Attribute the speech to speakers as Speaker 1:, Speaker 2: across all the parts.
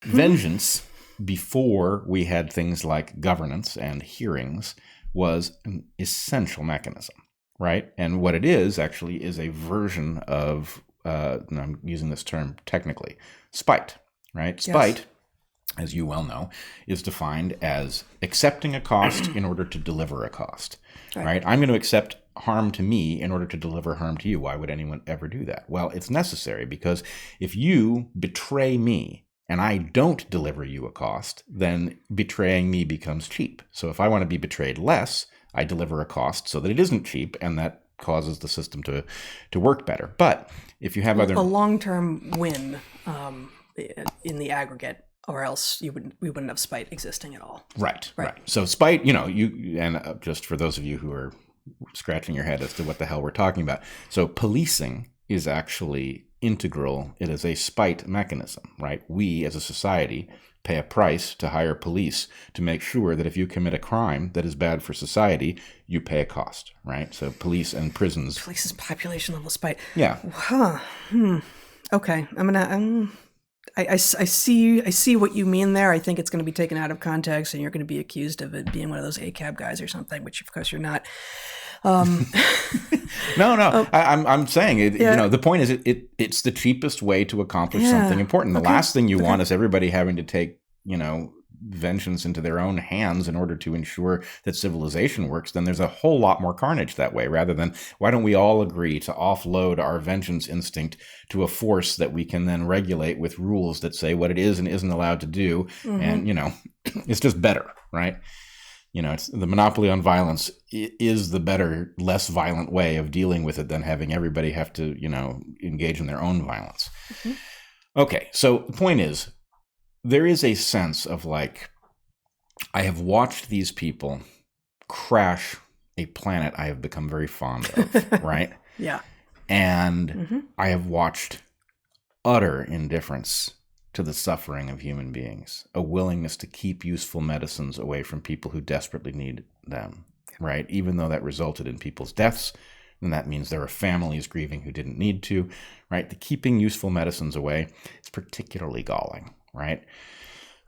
Speaker 1: Vengeance, before we had things like governance and hearings, was an essential mechanism, right? And what it is actually is a version of, and I'm using this term technically, spite, right?
Speaker 2: Yes.
Speaker 1: Spite, as you well know, is defined as accepting a cost in order to deliver a cost, right? I'm going to accept harm to me in order to deliver harm to you. Why would anyone ever do that? Well, it's necessary because if you betray me and I don't deliver you a cost, then betraying me becomes cheap. So if I want to be betrayed less, I deliver a cost so that it isn't cheap, and that causes the system to work better. But if you have
Speaker 2: a long-term win in the aggregate, or else we wouldn't have spite existing at all.
Speaker 1: Right. So spite, just for those of you who are scratching your head as to what the hell we're talking about. So policing is actually integral. It is a spite mechanism, right? We as a society pay a price to hire police to make sure that if you commit a crime that is bad for society, you pay a cost, right? So police and prisons.
Speaker 2: Police is population level spite.
Speaker 1: Yeah.
Speaker 2: Okay. I see what you mean there. I think it's going to be taken out of context, and you're going to be accused of it being one of those ACAB guys or something, which of course you're not.
Speaker 1: No. I'm saying it. Yeah. The point is, it's the cheapest way to accomplish something important. The last thing you want is everybody having to take vengeance into their own hands in order to ensure that civilization works. Then there's a whole lot more carnage that way, rather than why don't we all agree to offload our vengeance instinct to a force that we can then regulate with rules that say what it is and isn't allowed to do. And it's just better, right? It's the monopoly on violence is the better, less violent way of dealing with it than having everybody have to engage in their own violence. Okay, so the point is, there is a sense of I have watched these people crash a planet I have become very fond of, right?
Speaker 2: Yeah.
Speaker 1: And I have watched utter indifference to the suffering of human beings, a willingness to keep useful medicines away from people who desperately need them, right? Even though that resulted in people's deaths, and that means there are families grieving who didn't need to, right? The keeping useful medicines away is particularly galling. Right.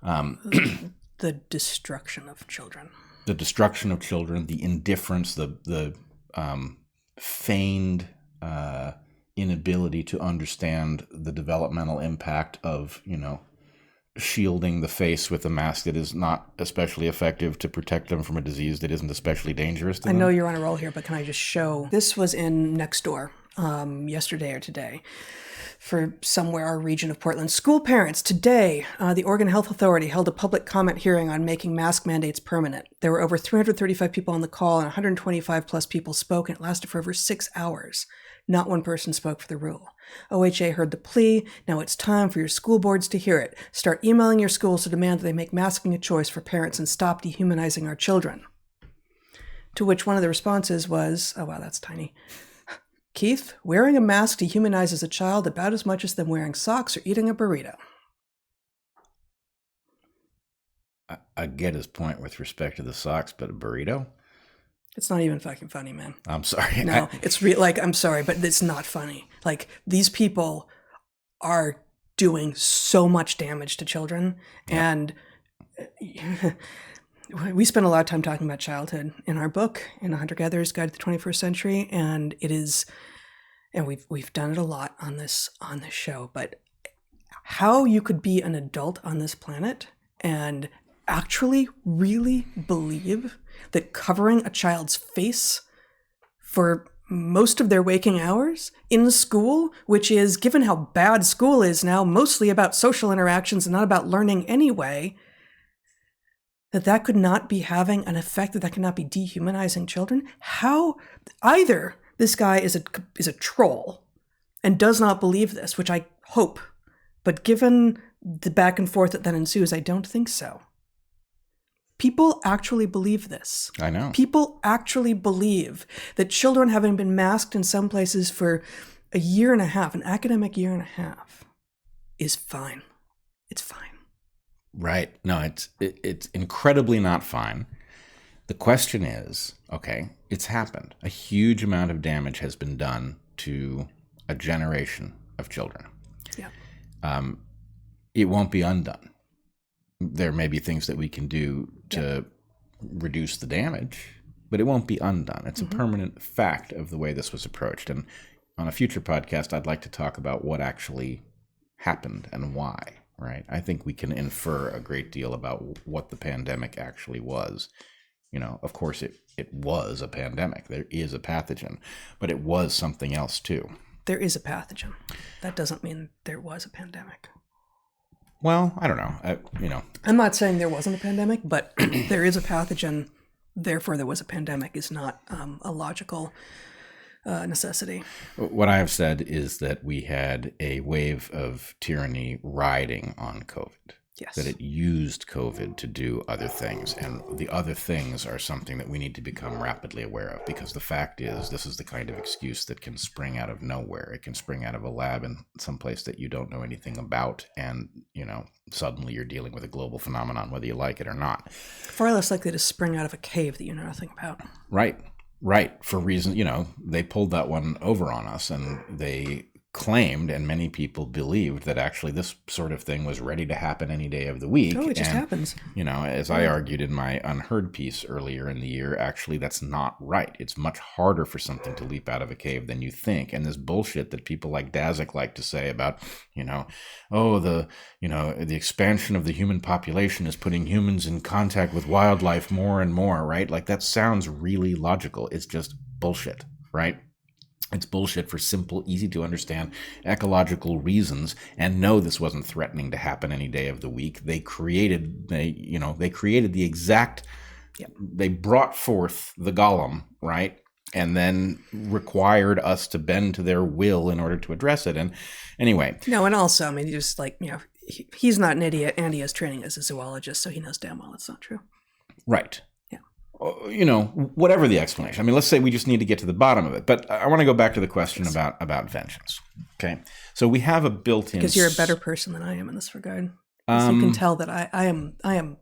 Speaker 2: The destruction of children.
Speaker 1: The destruction of children, the indifference, the feigned inability to understand the developmental impact of, shielding the face with a mask that is not especially effective to protect them from a disease that isn't especially dangerous to them.
Speaker 2: I know you're on a roll here, but can I just show? This was in Nextdoor yesterday or today. For somewhere our region of Portland. School parents, today, the Oregon Health Authority held a public comment hearing on making mask mandates permanent. There were over 335 people on the call, and 125 plus people spoke, and it lasted for over 6 hours. Not one person spoke for the rule. OHA heard the plea. Now it's time for your school boards to hear it. Start emailing your schools to demand that they make masking a choice for parents and stop dehumanizing our children. To which one of the responses was, oh wow, that's tiny. Keith, wearing a mask dehumanizes a child about as much as them wearing socks or eating a burrito.
Speaker 1: I get his point with respect to the socks, but a burrito?
Speaker 2: It's not even fucking funny, man.
Speaker 1: I'm sorry.
Speaker 2: No, it's I'm sorry, but it's not funny. These people are doing so much damage to children, and we spend a lot of time talking about childhood in our book, in A Hunter-Gatherer's Guide to the 21st Century, and it is, and we've done it a lot on this show, but how you could be an adult on this planet and actually really believe that covering a child's face for most of their waking hours in school, which is, given how bad school is now, mostly about social interactions and not about learning anyway, that could not be having an effect, that could not be dehumanizing children? How? Either this guy is a troll and does not believe this, which I hope, but given the back and forth that then ensues, I don't think so. People actually believe this.
Speaker 1: I know. People
Speaker 2: actually believe that children having been masked in some places for a year and a half, an academic year and a half, is fine. It's fine.
Speaker 1: Right. No, it's incredibly not fine. The question is, okay, it's happened. A huge amount of damage has been done to a generation of children.
Speaker 2: Yeah.
Speaker 1: It won't be undone. there may be things that we can do to reduce the damage, but it won't be undone. It's a permanent fact of the way this was approached. And on a future podcast, I'd like to talk about what actually happened and why, right? I think we can infer a great deal about what the pandemic actually was. Of course, it was a pandemic. There is a pathogen, but it was something else too.
Speaker 2: There is a pathogen. That doesn't mean there was a pandemic.
Speaker 1: Well, I don't know.
Speaker 2: I'm not saying there wasn't a pandemic, but there is a pathogen. Therefore, there was a pandemic is not a logical necessity.
Speaker 1: What I have said is that we had a wave of tyranny riding on COVID.
Speaker 2: Yes.
Speaker 1: That it used COVID to do other things. And the other things are something that we need to become rapidly aware of, because the fact is this is the kind of excuse that can spring out of nowhere. It can spring out of a lab in some place that you don't know anything about. And, suddenly you're dealing with a global phenomenon, whether you like it or not.
Speaker 2: Far less likely to spring out of a cave that you know nothing about.
Speaker 1: Right. For reasons, they pulled that one over on us, and they claimed, and many people believed, that actually this sort of thing was ready to happen any day of the week.
Speaker 2: Oh, it just happens.
Speaker 1: As I argued in my Unheard piece earlier in the year, actually that's not right. It's much harder for something to leap out of a cave than you think. And this bullshit that people like Daszak like to say about, the expansion of the human population is putting humans in contact with wildlife more and more, right? Like, that sounds really logical. It's just bullshit, right? It's bullshit for simple, easy to understand ecological reasons. And no, this wasn't threatening to happen any day of the week. They created the exact, they brought forth the golem, right? And then required us to bend to their will in order to address it. And anyway.
Speaker 2: No, and also, just he's not an idiot, and he has training as a zoologist, so he knows damn well it's not true.
Speaker 1: Right. Whatever the explanation. Let's say we just need to get to the bottom of it. But I want to go back to the question about vengeance. Okay. So we have a built-in...
Speaker 2: Because you're a better person than I am in this regard. So you can tell that I am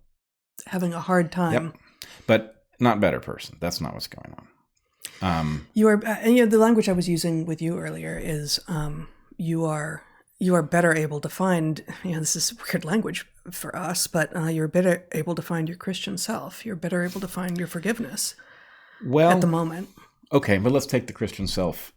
Speaker 2: having a hard time.
Speaker 1: Yep. But not better person. That's not what's going on.
Speaker 2: You are... the language I was using with you earlier is you are better able to find... this is weird language for us, but you're better able to find your Christian self. You're better able to find your forgiveness at the moment.
Speaker 1: Okay, but let's take the Christian self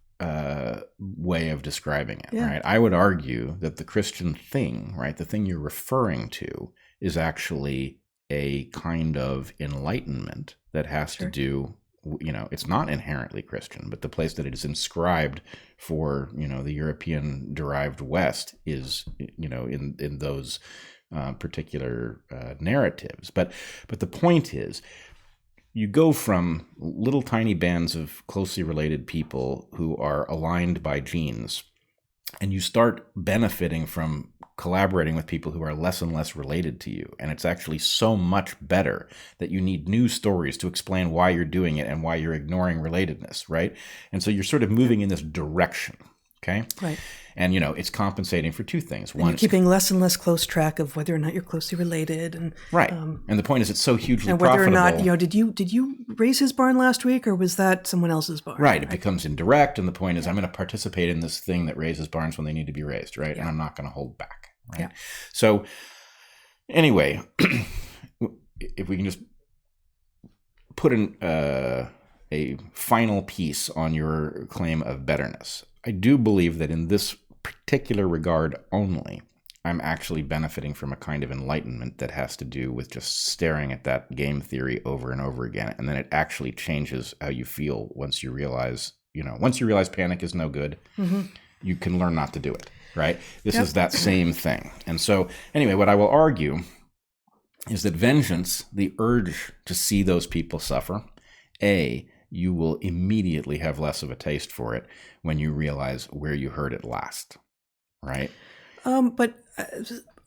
Speaker 1: way of describing it, right? I would argue that the Christian thing, right, the thing you're referring to, is actually a kind of enlightenment that has to do... it's not inherently Christian, but the place that it is inscribed for, the European derived West is, in those particular narratives. But the point is, you go from little tiny bands of closely related people who are aligned by genes, and you start benefiting from collaborating with people who are less and less related to you. And it's actually so much better that you need new stories to explain why you're doing it and why you're ignoring relatedness, right? And so you're sort of moving in this direction, okay?
Speaker 2: Right.
Speaker 1: And, it's compensating for two things.
Speaker 2: One, you're keeping less and less close track of whether or not you're closely related. And
Speaker 1: right. And the point is, it's so hugely
Speaker 2: and whether
Speaker 1: profitable.
Speaker 2: or not, did you raise his barn last week, or was that someone else's barn?
Speaker 1: Right. It becomes indirect. And the point is, I'm going to participate in this thing that raises barns when they need to be raised, right? Yeah. And I'm not going to hold back. Right.
Speaker 2: Yeah.
Speaker 1: So anyway, if we can just put a final piece on your claim of betterness, I do believe that in this particular regard only, I'm actually benefiting from a kind of enlightenment that has to do with just staring at that game theory over and over again. And then it actually changes how you feel once you realize panic is no good. Mm-hmm. You can learn not to do it. Right? This is that same thing. And so, anyway, what I will argue is that vengeance, the urge to see those people suffer, you will immediately have less of a taste for it when you realize where you heard it last. Right?
Speaker 2: But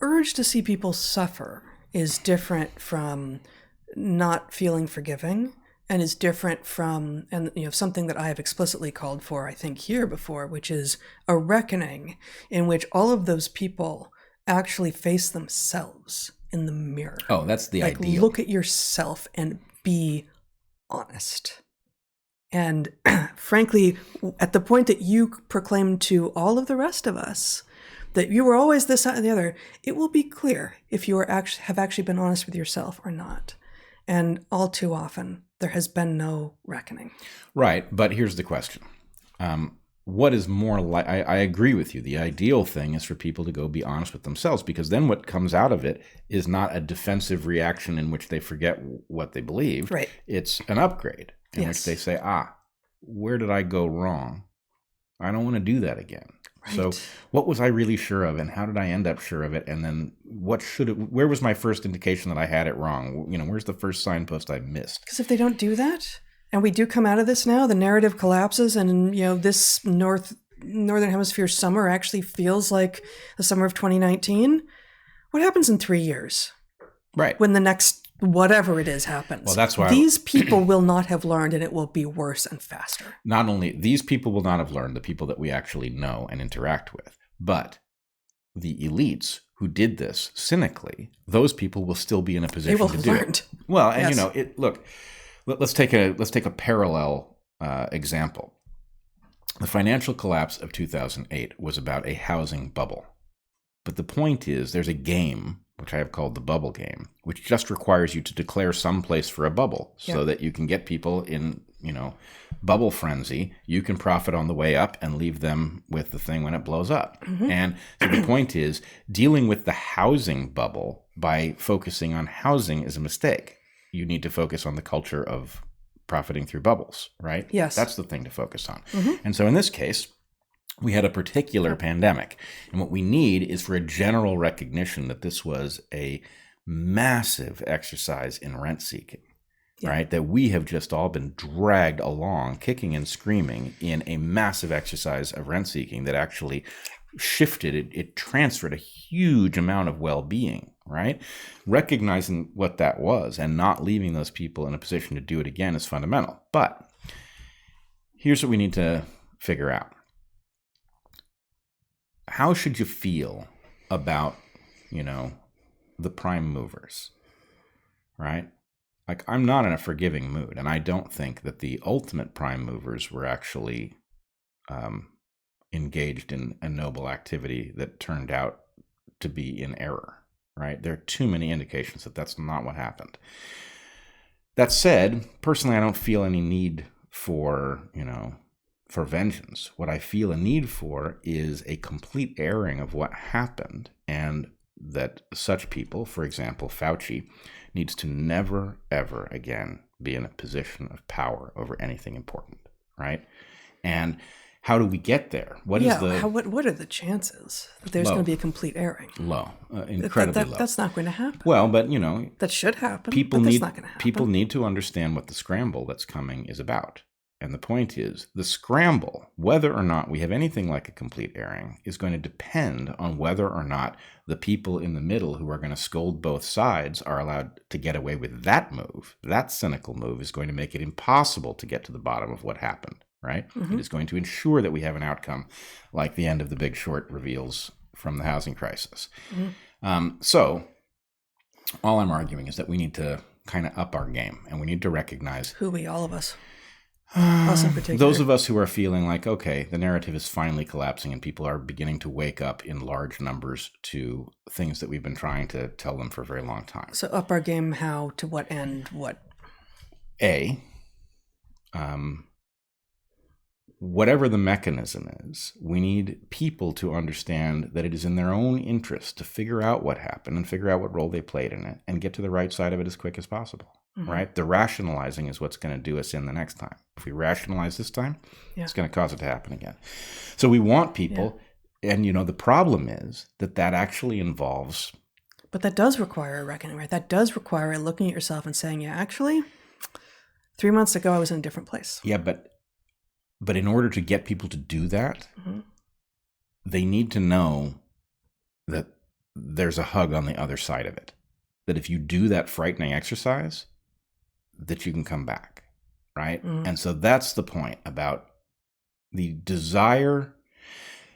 Speaker 2: urge to see people suffer is different from not feeling forgiving, and is different from, and something that I have explicitly called for, I think, here before, which is a reckoning in which all of those people actually face themselves in the mirror.
Speaker 1: Oh, that's the ideal.
Speaker 2: Look at yourself and be honest. And frankly, at the point that you proclaim to all of the rest of us that you were always this, that, and the other, it will be clear if you have actually been honest with yourself or not. And all too often, there has been no reckoning.
Speaker 1: Right. But here's the question. What is more like, I agree with you. The ideal thing is for people to go be honest with themselves, because then what comes out of it is not a defensive reaction in which they forget what they believed.
Speaker 2: Right.
Speaker 1: It's an upgrade in which they say, where did I go wrong? I don't want to do that again. Right. So what was I really sure of, and how did I end up sure of it? And then where was my first indication that I had it wrong? Where's the first signpost I missed?
Speaker 2: Because if they don't do that, and we do come out of this now, the narrative collapses, and this northern hemisphere summer actually feels like the summer of 2019. What happens in 3 years?
Speaker 1: Right.
Speaker 2: When the next whatever it is happens.
Speaker 1: Well, that's why
Speaker 2: these people will not have learned, and it will be worse and faster.
Speaker 1: Not only these people will not have learned, the people that we actually know and interact with, but the elites who did this cynically, those people will still be in a position to do it. Well, and yes. Look. Let's take a parallel example. The financial collapse of 2008 was about a housing bubble. But the point is, there's a game, which I have called the bubble game, which just requires you to declare some place for a bubble so that you can get people in, bubble frenzy. You can profit on the way up and leave them with the thing when it blows up. Mm-hmm. And so the point is, dealing with the housing bubble by focusing on housing is a mistake. You need to focus on the culture of profiting through bubbles, right?
Speaker 2: Yes.
Speaker 1: That's the thing to focus on. Mm-hmm. And so in this case, we had a particular pandemic. And what we need is for a general recognition that this was a massive exercise in rent seeking, right? That we have just all been dragged along, kicking and screaming in a massive exercise of rent seeking that actually shifted, it transferred a huge amount of well-being, right? Recognizing what that was and not leaving those people in a position to do it again is fundamental. But here's what we need to figure out. How should you feel about, the prime movers, right? Like, I'm not in a forgiving mood, and I don't think that the ultimate prime movers were actually engaged in a noble activity that turned out to be in error, right? There are too many indications that that's not what happened. That said, personally, I don't feel any need for vengeance. What I feel a need for is a complete airing of what happened, and that such people, for example, Fauci, needs to never, ever again be in a position of power over anything important, right? And how do we get there? What are the chances that there's going to be a complete airing? Low, incredibly low. That's not going to happen. Well, but that should happen. That's not going to happen. People need to understand what the scramble that's coming is about. And the point is, the scramble, whether or not we have anything like a complete airing, is going to depend on whether or not the people in the middle who are going to scold both sides are allowed to get away with that move. That cynical move is going to make it impossible to get to the bottom of what happened, right? Mm-hmm. It is going to ensure that we have an outcome like the end of The Big Short reveals from the housing crisis. Mm-hmm. So all I'm arguing is that we need to kind of up our game, and we need to recognize... all of us? Us in particular. Those of us who are feeling like, okay, the narrative is finally collapsing and people are beginning to wake up in large numbers to things that we've been trying to tell them for a very long time. So up our game, how, to what end, what? Whatever the mechanism is, we need people to understand that it is in their own interest to figure out what happened and figure out what role they played in it and get to the right side of it as quick as possible. Mm-hmm. Right? The rationalizing is what's going to do us in the next time. If we rationalize this time, it's going to cause it to happen again. So we want people, and the problem is that actually involves... But that does require a reckoning, right? That does require looking at yourself and saying, actually, 3 months ago I was in a different place. Yeah, but in order to get people to do that, mm-hmm. they need to know that there's a hug on the other side of it. That if you do that frightening exercise, that you can come back, right? Mm-hmm. And so that's the point about the desire.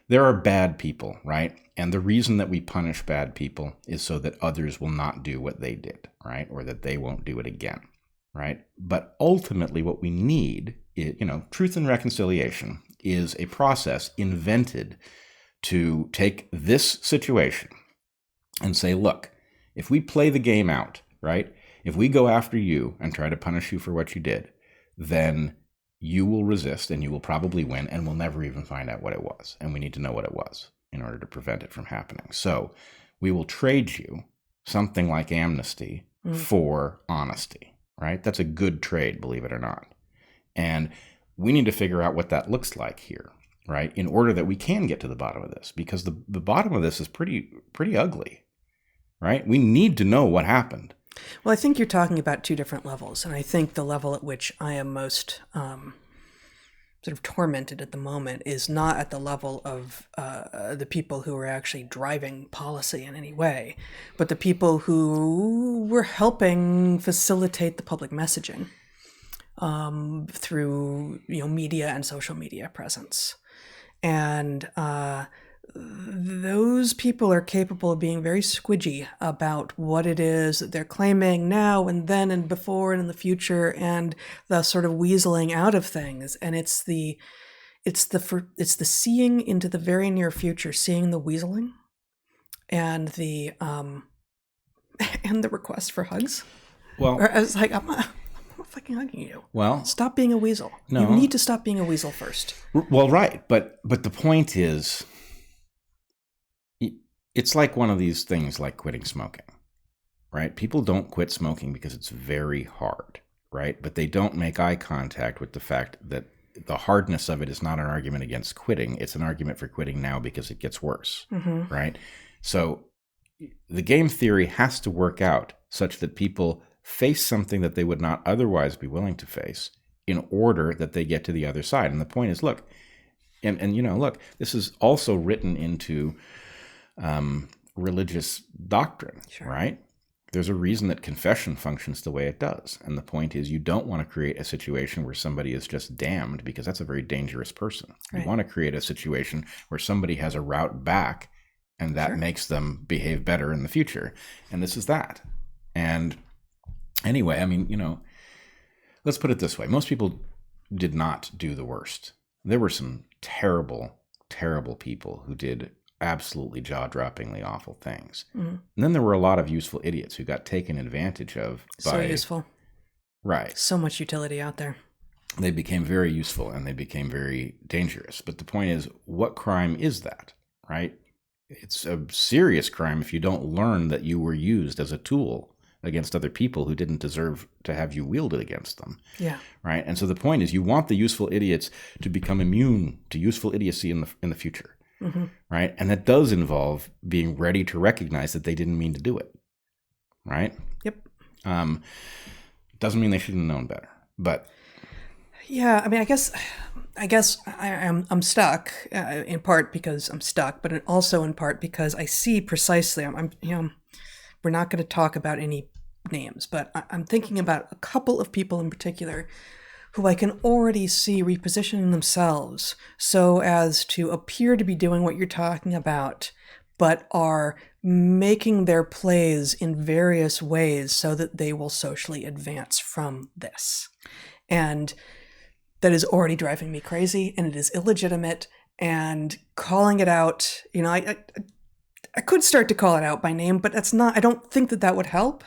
Speaker 1: There are bad people, right? And the reason that we punish bad people is so that others will not do what they did, right? Or that they won't do it again, right? But ultimately what we need is, truth and reconciliation is a process invented to take this situation and say, look, if we play the game out, right? If we go after you and try to punish you for what you did, then you will resist and you will probably win, and we'll never even find out what it was. And we need to know what it was in order to prevent it from happening. So we will trade you something like amnesty for honesty, right? That's a good trade, believe it or not. And we need to figure out what that looks like here, right? In order that we can get to the bottom of this, because the bottom of this is pretty ugly, right? We need to know what happened.
Speaker 2: Well, I think you're talking about two different levels. And I think the level at which I am most sort of tormented at the moment is not at the level of the people who are actually driving policy in any way, but the people who were helping facilitate the public messaging through media and social media presence. And those people are capable of being very squidgy about what it is that they're claiming now and then and before and in the future, and the sort of weaseling out of things. And it's the seeing into the very near future, seeing the weaseling, and the request for hugs.
Speaker 1: Well,
Speaker 2: or I was like, I'm not fucking hugging you.
Speaker 1: Well,
Speaker 2: stop being a weasel.
Speaker 1: No,
Speaker 2: you need to stop being a weasel first.
Speaker 1: Well, right, but the point is, it's like one of these things like quitting smoking, right? People don't quit smoking because it's very hard, right? But they don't make eye contact with the fact that the hardness of it is not an argument against quitting. It's an argument for quitting now because it gets worse, right? So the game theory has to work out such that people face something that they would not otherwise be willing to face in order that they get to the other side. And the point is, look, look, this is also written into religious doctrine, right? There's a reason that confession functions the way it does. And the point is, you don't want to create a situation where somebody is just damned, because that's a very dangerous person. Right. You want to create a situation where somebody has a route back, and that makes them behave better in the future. And this is that. And anyway, I mean, let's put it this way. Most people did not do the worst. There were some terrible, terrible people who did absolutely jaw-droppingly awful things. And then there were a lot of useful idiots who got taken advantage of by...
Speaker 2: So useful.
Speaker 1: Right.
Speaker 2: So much utility out there.
Speaker 1: They became very useful and they became very dangerous. But the point is, what crime is that, right? It's a serious crime if you don't learn that you were used as a tool against other people who didn't deserve to have you wielded against them.
Speaker 2: Yeah.
Speaker 1: Right? And so the point is, you want the useful idiots to become immune to useful idiocy in the future. Right? And that does involve being ready to recognize that they didn't mean to do it. Right?
Speaker 2: Yep.
Speaker 1: Doesn't mean they should have known better. But
Speaker 2: yeah, I mean, I guess I'm stuck in part because I'm stuck, but also in part because I see precisely. We're not going to talk about any names, but I'm thinking about a couple of people in particular who I can already see repositioning themselves so as to appear to be doing what you're talking about, but are making their plays in various ways so that they will socially advance from this. And that is already driving me crazy, and it is illegitimate, and calling it out, I could start to call it out by name, but that's not, I don't think that would help.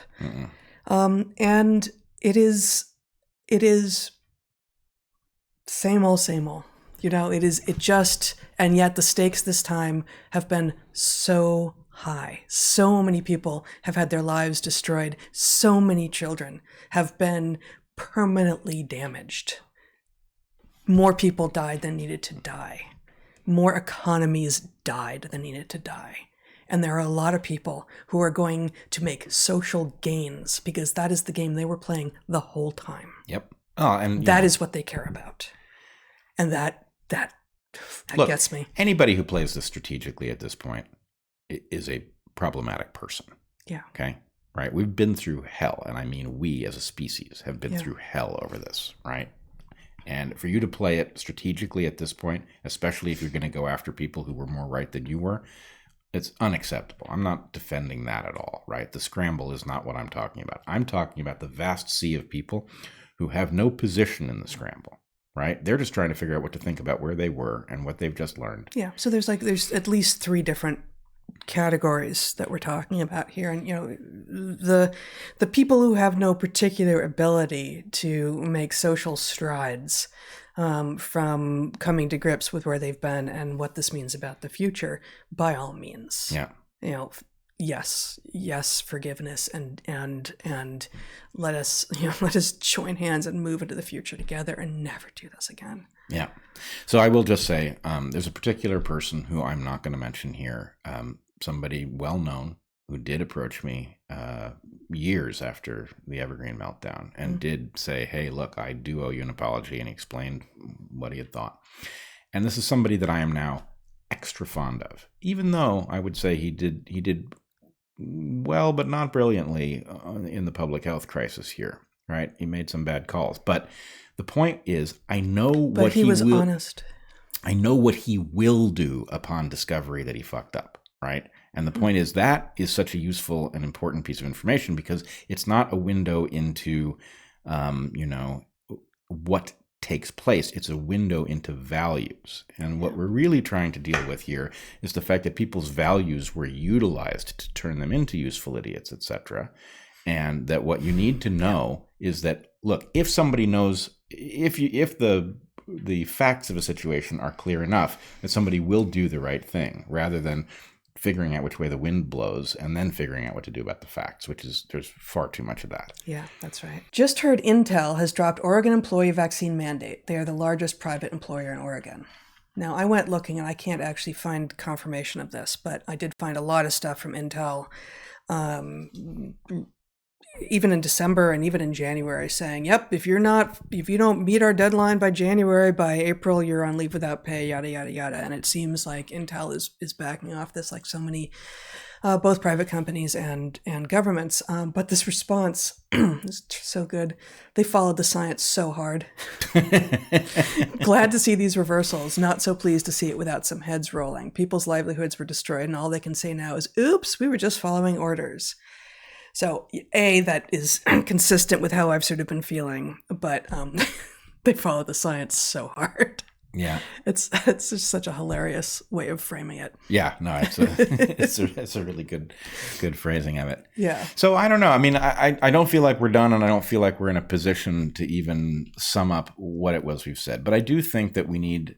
Speaker 2: And it is same old, and yet the stakes this time have been so high. So many people have had their lives destroyed. So many children have been permanently damaged. More people died than needed to die. More economies died than needed to die. And there are a lot of people who are going to make social gains because that is the game they were playing the whole time.
Speaker 1: Yep. Oh, and
Speaker 2: that is what they care about. And that
Speaker 1: look,
Speaker 2: gets me.
Speaker 1: Anybody who plays this strategically at this point is a problematic person.
Speaker 2: Yeah.
Speaker 1: Okay? Right? We've been through hell, and I mean we as a species have been through hell over this, right? And for you to play it strategically at this point, especially if you're going to go after people who were more right than you were, it's unacceptable. I'm not defending that at all, right? The scramble is not what I'm talking about. I'm talking about the vast sea of people who have no position in the scramble, right? They're just trying to figure out what to think about where they were and what they've just learned.
Speaker 2: Yeah. So there's at least 3 different categories that we're talking about here. And, the people who have no particular ability to make social strides from coming to grips with where they've been and what this means about the future, by all means.
Speaker 1: Yeah.
Speaker 2: Yes, forgiveness and let us join hands and move into the future together and never do this again.
Speaker 1: Yeah. So I will just say, there's a particular person who I'm not going to mention here, somebody well known who did approach me years after the Evergreen meltdown and did say, hey, look, I do owe you an apology, and he explained what he had thought. And this is somebody that I am now extra fond of, even though I would say he did well, but not brilliantly in the public health crisis here, right? He made some bad calls. But the point is, I know what he was
Speaker 2: honest.
Speaker 1: I know what he will do upon discovery that he fucked up, right? And the point is, that is such a useful and important piece of information, because it's not a window into, what takes place. It's a window into values. And what we're really trying to deal with here is the fact that people's values were utilized to turn them into useful idiots, etc. And that what you need to know is that, look, if somebody knows, if the facts of a situation are clear enough, that somebody will do the right thing, rather than figuring out which way the wind blows and then figuring out what to do about the facts, there's far too much of that.
Speaker 2: Yeah, that's right. Just heard Intel has dropped Oregon employee vaccine mandate. They are the largest private employer in Oregon. Now, I went looking and I can't actually find confirmation of this, but I did find a lot of stuff from Intel, even in December and even in January, saying, yep, if you don't meet our deadline by January, by April, you're on leave without pay, yada, yada, yada. And it seems like Intel is backing off this, like so many, both private companies and governments. But this response is so good. They followed the science so hard. Glad to see these reversals. Not so pleased to see it without some heads rolling. People's livelihoods were destroyed, and all they can say now is, oops, we were just following orders. So, that is consistent with how I've sort of been feeling, but they follow the science so hard.
Speaker 1: Yeah,
Speaker 2: it's just such a hilarious way of framing it.
Speaker 1: Yeah, no, it's a really good phrasing of it.
Speaker 2: Yeah.
Speaker 1: So I don't know. I mean, I don't feel like we're done, and I don't feel like we're in a position to even sum up what it was we've said. But I do think that we need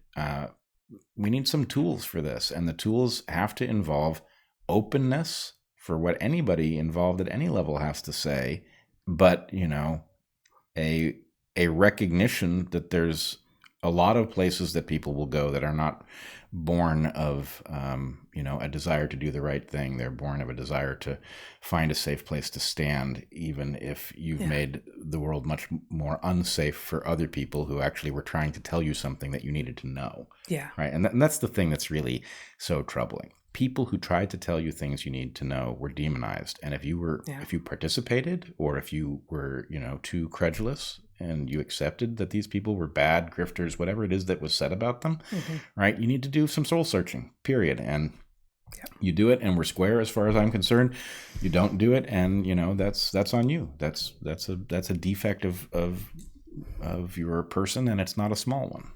Speaker 1: some tools for this, and the tools have to involve openness for what anybody involved at any level has to say, but a recognition that there's a lot of places that people will go that are not born of a desire to do the right thing. They're born of a desire to find a safe place to stand, even if you've made the world much more unsafe for other people who actually were trying to tell you something that you needed to know.
Speaker 2: Yeah.
Speaker 1: Right. And that's the thing that's really so troubling. People who tried to tell you things you need to know were demonized. And if you participated, or if you were, too credulous and you accepted that these people were bad grifters, whatever it is that was said about them, right? You need to do some soul searching, period. And you do it, and we're square as far as I'm concerned. You don't do it, and that's on you. That's a defect of your person, and it's not a small one.